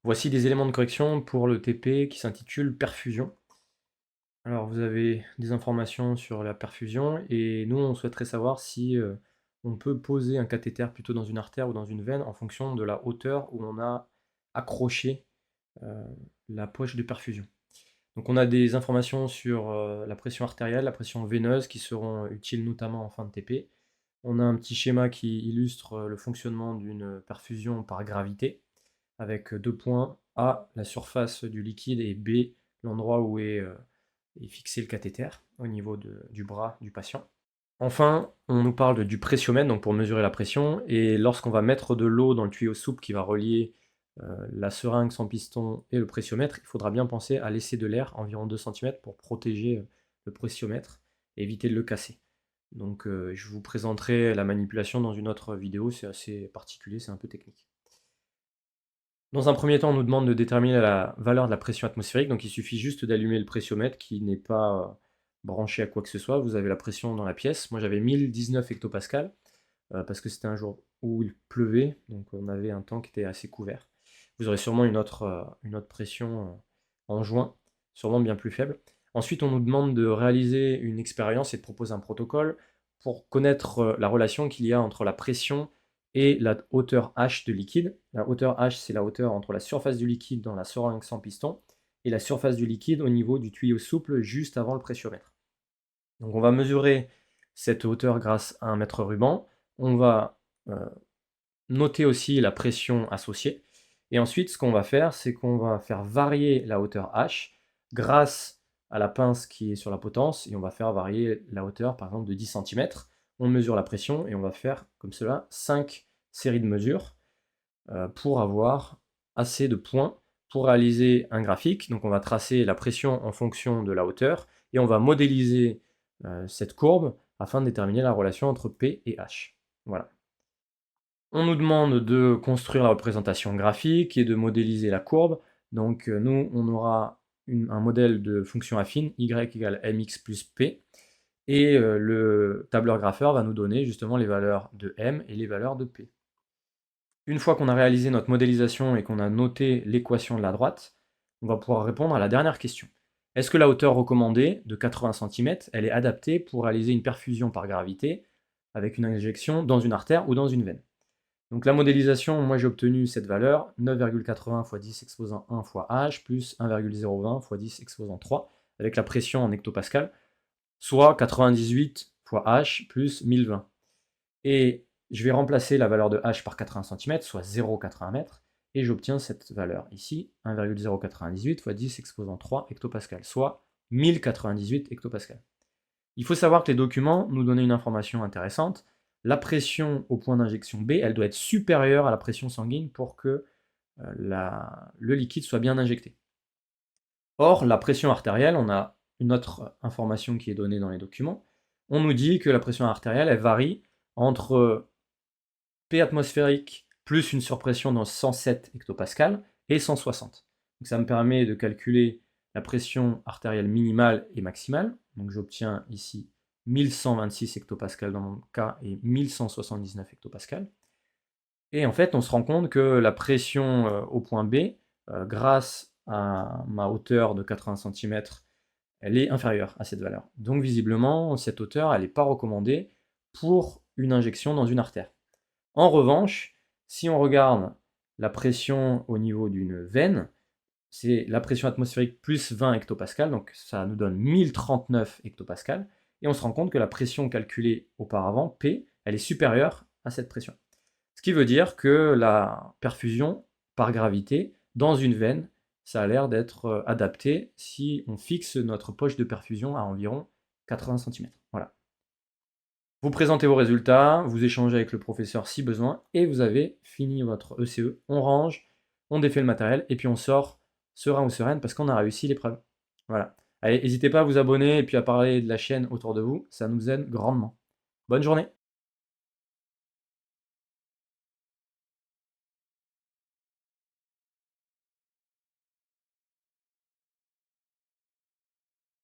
Voici des éléments de correction pour le TP qui s'intitule perfusion. Alors vous avez des informations sur la perfusion et nous on souhaiterait savoir si on peut poser un cathéter plutôt dans une artère ou dans une veine en fonction de la hauteur où on a accroché euh, la poche de perfusion. Donc on a des informations sur la pression artérielle, la pression veineuse qui seront utiles notamment en fin de TP. On a un petit schéma qui illustre le fonctionnement d'une perfusion par gravité, avec deux points, A, la surface du liquide, et B, l'endroit où est fixé le cathéter, au niveau du bras du patient. Enfin, on nous parle du pressiomètre, donc pour mesurer la pression, et lorsqu'on va mettre de l'eau dans le tuyau souple qui va relier la seringue sans piston et le pressiomètre, il faudra bien penser à laisser de l'air, environ 2 cm, pour protéger le pressiomètre et éviter de le casser. Donc je vous présenterai la manipulation dans une autre vidéo, c'est assez particulier, c'est un peu technique. Dans un premier temps, on nous demande de déterminer la valeur de la pression atmosphérique, donc il suffit juste d'allumer le pressiomètre qui n'est pas branché à quoi que ce soit. Vous avez la pression dans la pièce. Moi j'avais 1019 hectopascales, parce que c'était un jour où il pleuvait, donc on avait un temps qui était assez couvert. Vous aurez sûrement une autre pression en juin, sûrement bien plus faible. Ensuite, on nous demande de réaliser une expérience et de proposer un protocole pour connaître la relation qu'il y a entre la pression et la hauteur H de liquide. La hauteur H, c'est la hauteur entre la surface du liquide dans la seringue sans piston et la surface du liquide au niveau du tuyau souple juste avant le pressiomètre. Donc on va mesurer cette hauteur grâce à un mètre ruban. On va noter aussi la pression associée. Et ensuite, ce qu'on va faire, c'est qu'on va faire varier la hauteur H grâce à la pince qui est sur la potence, et on va faire varier la hauteur, par exemple, de 10 cm. On mesure la pression et on va faire, comme cela, 5 séries de mesures pour avoir assez de points pour réaliser un graphique. Donc on va tracer la pression en fonction de la hauteur, et on va modéliser cette courbe afin de déterminer la relation entre P et H. Voilà. On nous demande de construire la représentation graphique et de modéliser la courbe. Donc nous, on aura un modèle de fonction affine, y égale mx plus p, et le tableur grapheur va nous donner justement les valeurs de m et les valeurs de p. Une fois qu'on a réalisé notre modélisation et qu'on a noté l'équation de la droite, on va pouvoir répondre à la dernière question. Est-ce que la hauteur recommandée de 80 cm, elle est adaptée pour réaliser une perfusion par gravité avec une injection dans une artère ou dans une veine? Donc la modélisation, moi j'ai obtenu cette valeur, 9,80 fois 10 exposant 1 fois H, plus 1,020 fois 10 exposant 3, avec la pression en hectopascal, soit 98 fois H plus 1020. Et je vais remplacer la valeur de H par 80 cm, soit 0,80 m, et j'obtiens cette valeur ici, 1,098 fois 10 exposant 3 hectopascal, soit 1098 hectopascal. Il faut savoir que les documents nous donnaient une information intéressante. La pression au point d'injection B, elle doit être supérieure à la pression sanguine pour que le liquide soit bien injecté. Or, la pression artérielle, on a une autre information qui est donnée dans les documents. On nous dit que la pression artérielle, elle varie entre P atmosphérique plus une surpression dans 107 hectopascales et 160. Donc ça me permet de calculer la pression artérielle minimale et maximale. Donc j'obtiens ici 1126 hectopascales dans mon cas et 1179 hectopascales. Et en fait, on se rend compte que la pression au point B, grâce à ma hauteur de 80 cm, elle est inférieure à cette valeur. Donc visiblement, cette hauteur, elle n'est pas recommandée pour une injection dans une artère. En revanche, si on regarde la pression au niveau d'une veine, c'est la pression atmosphérique plus 20 hectopascales, donc ça nous donne 1039 hectopascales, et on se rend compte que la pression calculée auparavant, P, elle est supérieure à cette pression. Ce qui veut dire que la perfusion par gravité dans une veine, ça a l'air d'être adapté si on fixe notre poche de perfusion à environ 80 cm. Voilà. Vous présentez vos résultats, vous échangez avec le professeur si besoin, et vous avez fini votre ECE. On range, on défait le matériel, et puis on sort serein ou sereine parce qu'on a réussi l'épreuve. Voilà. Allez, n'hésitez pas à vous abonner et puis à parler de la chaîne autour de vous, ça nous aide grandement. Bonne journée!